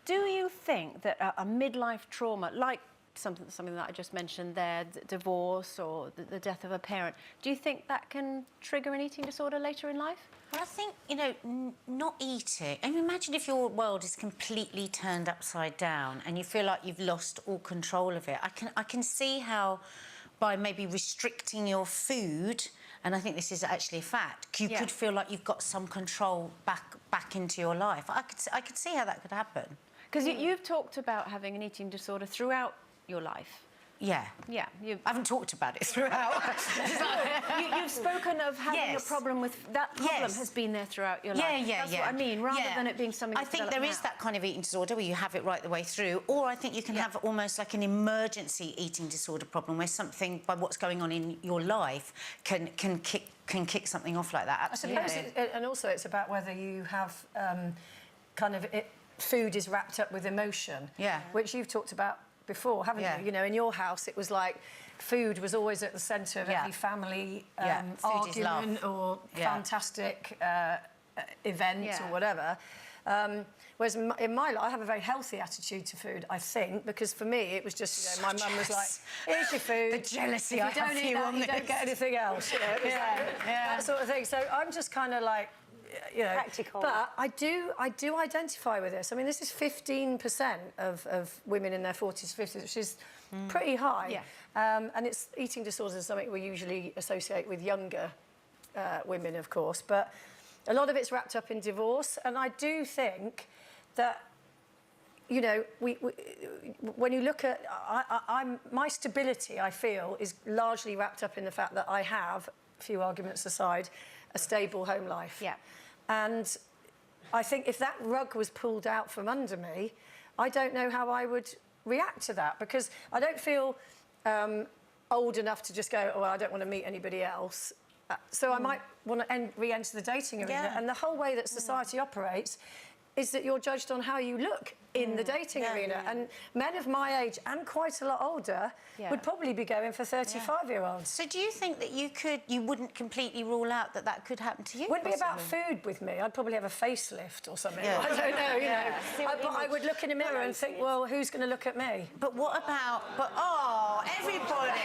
Do you think that a midlife trauma, like something that I just mentioned there, divorce or the death of a parent, do you think that can trigger an eating disorder later in life? Well, I think, you know, not eating. I mean, imagine if your world is completely turned upside down and you feel like you've lost all control of it. I can see how by maybe restricting your food, and I think this is actually a fact, you could feel like you've got some control back into your life. I could see how that could happen. Because you've talked about having an eating disorder throughout your life. Yeah. Yeah. I haven't talked about it throughout. You've spoken of having a problem with... That problem has been there throughout your life. That's what I mean, rather than it being something I think there is that kind of eating disorder where you have it right the way through, or I think you can have almost like an emergency eating disorder problem where something, by what's going on in your life, can kick something off like that. Absolutely. I suppose and also it's about whether you have food is wrapped up with emotion. Yeah. Which you've talked about before, haven't you? You know, in your house, it was like food was always at the centre of every family argument or fantastic event or whatever. Whereas in my life, I have a very healthy attitude to food, I think, because for me, it was just, you know, my mum was like, here's your food. The jealousy if you don't eat that, you don't get anything else. You know, it was that sort of thing. So I'm just kind of like, you know, practical. But I do identify with this. I mean, this is 15% of women in their 40s, 50s, which is pretty high. Yeah. And it's eating disorders is something we usually associate with younger women, of course. But a lot of it's wrapped up in divorce, and I do think that, you know, when you look at my stability, I feel, is largely wrapped up in the fact that I have, a few arguments aside, a stable home life. Yeah. And I think if that rug was pulled out from under me, I don't know how I would react to that, because I don't feel old enough to just go, oh, well, I don't want to meet anybody else. So I might want to re-enter the dating arena. Yeah. And the whole way that society operates is that you're judged on how you look in the dating arena. And men of my age and quite a lot older would probably be going for 35-year-olds. So do you think that you wouldn't completely rule out that could happen to you? Wouldn't be about food with me. I'd probably have a facelift or something. I don't know, you know. But I would look in a mirror and think, well, who's going to look at me? But what about... everybody!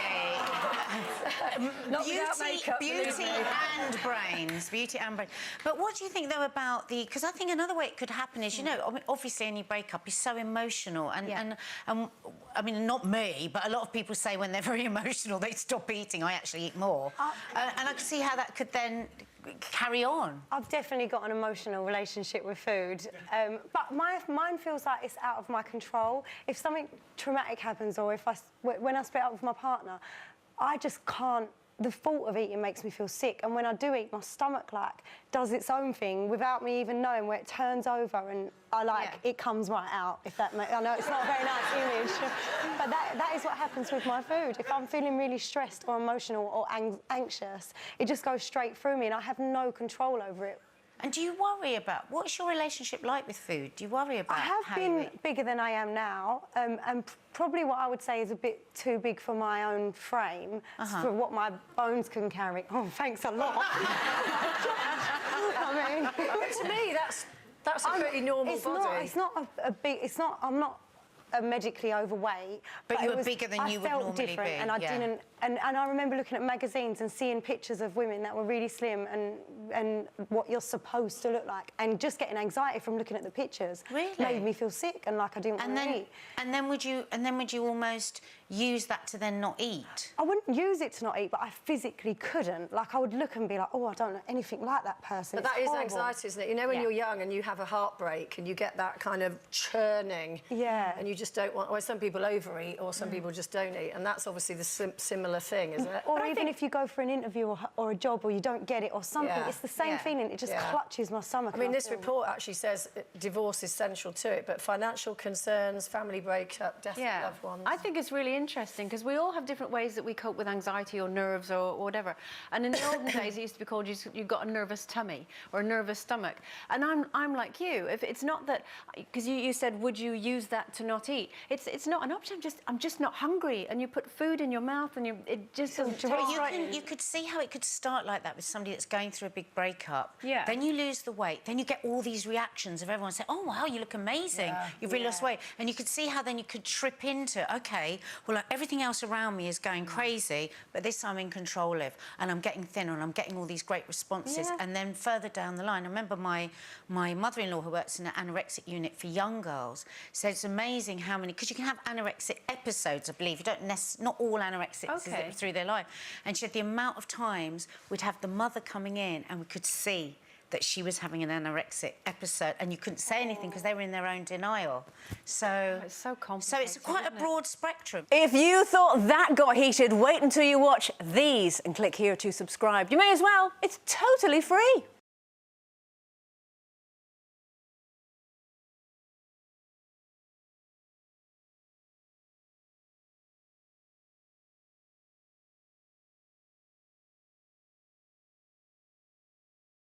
Not without makeup, beauty and brains. Beauty and brains. But what do you think, though, about the... Because I think another way it could happen is, you know, I mean, obviously any breakup is so emotional, and I mean, not me, but a lot of people say when they're very emotional they stop eating. I actually eat more, and I can see how that could then carry on. I've definitely got an emotional relationship with food, but mine feels like it's out of my control. If something traumatic happens, or when I split up with my partner, I just can't. The thought of eating makes me feel sick, and when I do eat, my stomach does its own thing without me even knowing, where it turns over and it comes right out. If that I know it's not a very nice image, but that is what happens with my food. If I'm feeling really stressed or emotional or anxious, it just goes straight through me, and I have no control over it. And do you worry about... What's your relationship like with food? Do you worry about I have been bigger than I am now, and probably what I would say is a bit too big for my own frame, for what my bones can carry. Oh, thanks a lot. I mean... to me, that's a pretty normal body. It's not a big... It's not... I'm not medically overweight, but you were bigger than you would normally be. And I didn't, and I remember looking at magazines and seeing pictures of women that were really slim and what you're supposed to look like, and just getting anxiety from looking at the pictures made me feel sick and like I didn't want to eat. And then would you almost use that to then not eat? I wouldn't use it to not eat, but I physically couldn't. Like, I would look and be like, oh, I don't know anything like that person. But that is anxiety, isn't it? You know, when you're young and you have a heartbreak and you get that kind of churning, and you just don't want... Well, some people overeat, or some people just don't eat, and that's obviously the similar thing, isn't it? Or even if you go for an interview or a job, or you don't get it or something, it's the same feeling. It just clutches my stomach. I mean, this report actually says divorce is central to it, but financial concerns, family breakup, death of loved ones... I think it's really interesting, because we all have different ways that we cope with anxiety or nerves or whatever. And in the olden days, it used to be called you've got a nervous tummy or a nervous stomach. And I'm like you. If it's not that... Because you said, would you use that to not to eat. It's not an option. I'm just not hungry, and you put food in your mouth, and it just doesn't. You could see how it could start like that with somebody that's going through a big breakup. Yeah. Then you lose the weight. Then you get all these reactions of everyone saying, "Oh wow, you look amazing. You've really lost weight." And you could see how then you could trip into, okay, well, like, everything else around me is going crazy, but this I'm in control of, and I'm getting thinner, and I'm getting all these great responses. Yeah. And then further down the line, I remember my mother-in-law, who works in an anorexic unit for young girls, said it's amazing how many, because you can have anorexic episodes, I believe. You don't not all anorexics is it through their life. And she said the amount of times we'd have the mother coming in and we could see that she was having an anorexic episode, and you couldn't say anything because they were in their own denial. So it's so complicated. So it's quite a broad spectrum. If you thought that got heated, wait until you watch these and click here to subscribe. You may as well. It's totally free.